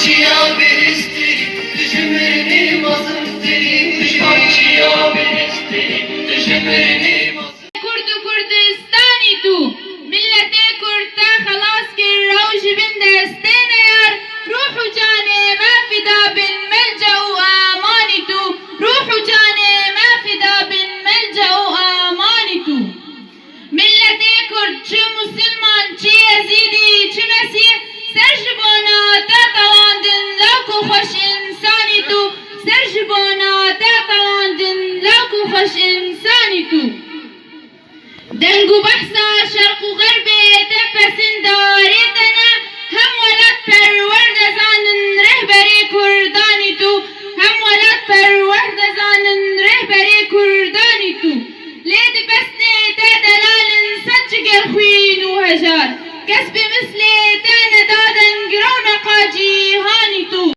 چیا برستری دجمرنی مازمتری دشمن چیا برستری دجمرنی كرد كردستاني تو ملتي كرتا خلاص كر روج بن دستين يار روح جاني ما فدا بن ملجأ وآماني تو روح جاني ما فدا بن ملجأ وآماني تو ملتي كرد چه مسلمان چه يزيدي چه مسيح سرجبونا تاتواندن لاكو خوش انساني تو سرجبونا تاتواندن لاكو خوش انساني تو دنگو بحثا شرق و غرب تپسین داریتنا هم ولد پرورد زانن رهبری کردانی تو هم ولد پرورد زانن رهبری کردانی تو لید بسنی تا دلالن سجگر خوین و هجار کسب مثلی تا ندادن گرون قاجی هانی تو.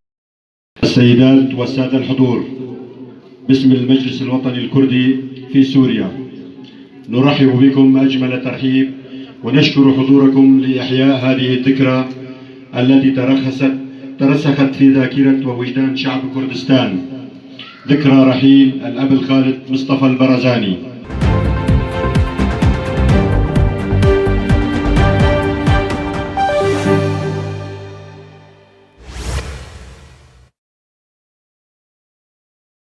السيدات والسادة الحضور، باسم المجلس الوطني الكردي في سوريا نرحب بكم أجمل ترحيب ونشكر حضوركم لإحياء هذه الذكرى التي ترسخت في ذاكرة ووجدان شعب كردستان، ذكرى رحيل الأب الخالد مصطفى البرزاني.